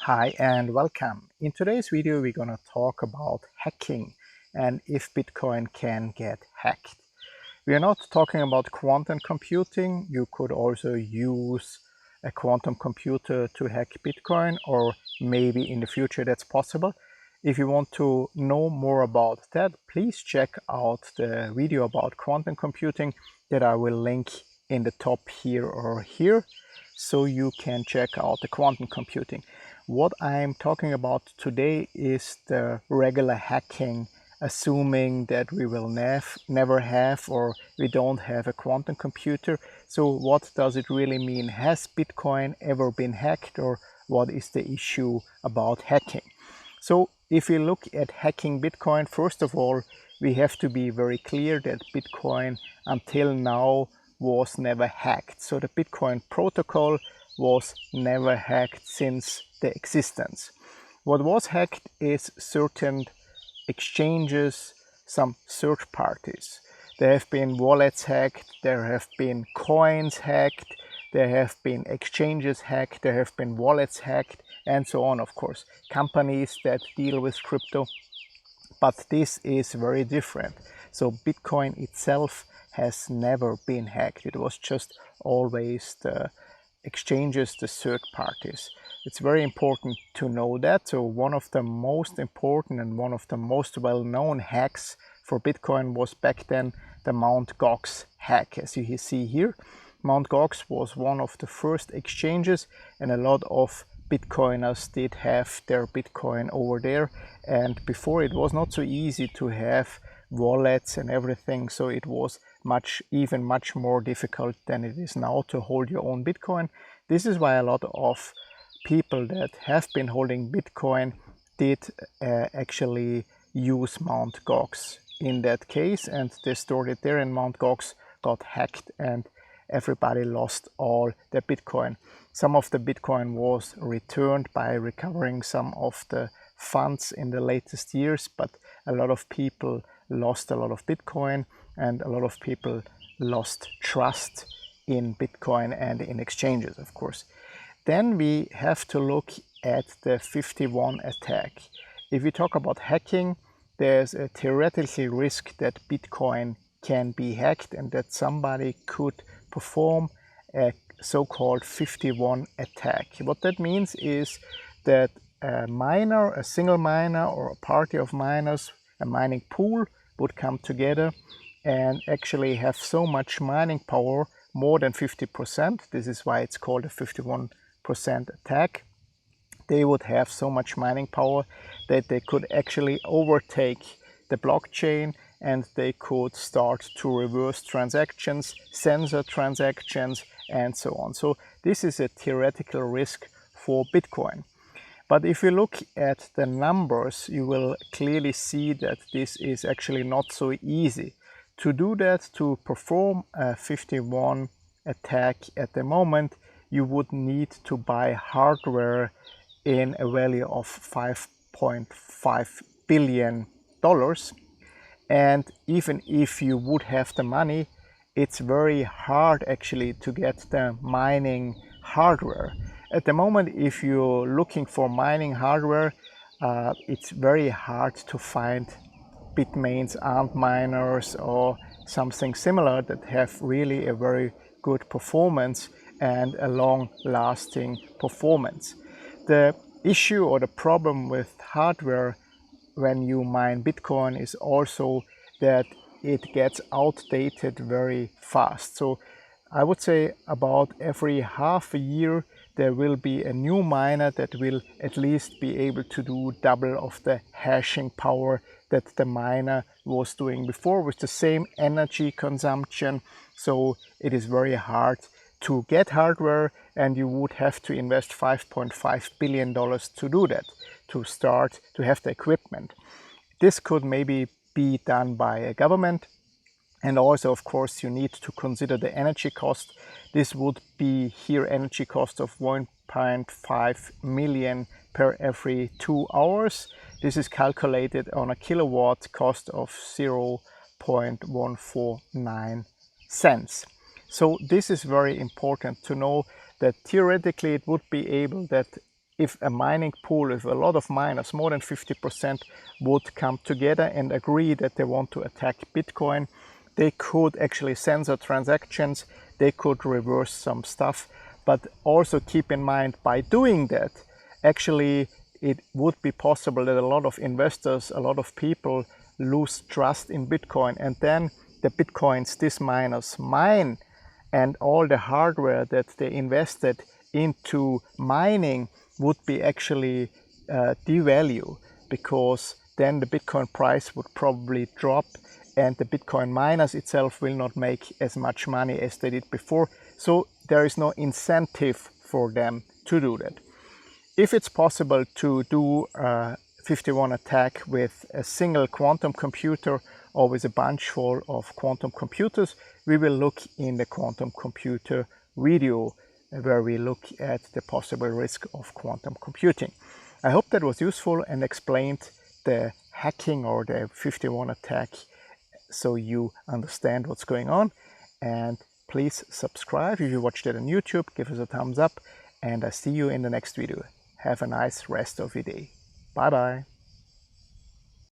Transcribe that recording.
Hi and welcome. In today's video we're going to talk about hacking and if Bitcoin can get hacked. We are not talking about quantum computing. You could also use a quantum computer to hack Bitcoin, or maybe in the future that's possible. If you want to know more about that, please check out the video about quantum computing that I will link in the top here or here, so you can check out the quantum computing. What I'm talking about today is the regular hacking, assuming that we will never have, or we don't have a quantum computer. So what does it really mean? Has Bitcoin ever been hacked, or what is the issue about hacking? So if we look at hacking Bitcoin, first of all, we have to be very clear that Bitcoin until now was never hacked. So the Bitcoin protocol was never hacked since the existence. What was hacked is certain exchanges, some third parties. There have been wallets hacked, there have been coins hacked, there have been exchanges hacked, there have been wallets hacked, and so on, of course. Companies that deal with crypto. But this is very different. So Bitcoin itself has never been hacked. It was just always the exchanges, the third parties. It's very important to know that. So one of the most important and one of the most well-known hacks for Bitcoin was back then the Mt. Gox hack. As you see here, Mt. Gox was one of the first exchanges, and a lot of Bitcoiners did have their Bitcoin over there. And before, it was not so easy to have wallets and everything, so it was even much more difficult than it is now to hold your own Bitcoin. This is why a lot of people that have been holding Bitcoin did actually use Mt. Gox in that case, and they stored it there, and Mt. Gox got hacked and everybody lost all their Bitcoin. Some of the Bitcoin was returned by recovering some of the funds in the latest years, but a lot of people lost a lot of Bitcoin, and a lot of people lost trust in Bitcoin and in exchanges, of course. Then we have to look at the 51 attack. If we talk about hacking, there's a theoretical risk that Bitcoin can be hacked and that somebody could perform a so-called 51 attack. What that means is that a miner, a single miner or a party of miners, a mining pool would come together and actually have so much mining power, more than 50%. This is why it's called a 51% attack. They would have so much mining power that they could actually overtake the blockchain, and they could start to reverse transactions, censor transactions, and so on. So this is a theoretical risk for Bitcoin. But if you look at the numbers, you will clearly see that this is actually not so easy. To do that, to perform a 51 attack at the moment, you would need to buy hardware in a value of $5.5 billion. And even if you would have the money, it's very hard actually to get the mining hardware. At the moment, if you're looking for mining hardware, it's very hard to find Bitmains, Antminers, or something similar that have really a very good performance and a long-lasting performance. The issue or the problem with hardware when you mine Bitcoin is also that it gets outdated very fast. So I would say about every half a year there will be a new miner that will at least be able to do double of the hashing power that the miner was doing before with the same energy consumption. So it is very hard to get hardware, and you would have to invest $5.5 billion to do that, to start to have the equipment. This could maybe be done by a government. And also, of course, you need to consider the energy cost. This would be here energy cost of 1.5 million per every 2 hours. This is calculated on a kilowatt cost of 0.149 cents. So this is very important to know, that theoretically it would be able that if a mining pool with a lot of miners, more than 50%, would come together and agree that they want to attack Bitcoin, they could actually censor transactions, they could reverse some stuff. But also keep in mind, by doing that, actually it would be possible that a lot of investors, a lot of people lose trust in Bitcoin, and then the Bitcoins these miners mine and all the hardware that they invested into mining would be actually devalue, because then the Bitcoin price would probably drop and the Bitcoin miners itself will not make as much money as they did before. So there is no incentive for them to do that. If it's possible to do a 51 attack with a single quantum computer or with a bunch full of quantum computers, we will look in the quantum computer video where we look at the possible risk of quantum computing. I hope that was useful and explained the hacking or the 51 attack so you understand what's going on. And please subscribe if you watched it on YouTube, give us a thumbs up, and I see you in the next video. Have a nice rest of your day. Bye bye.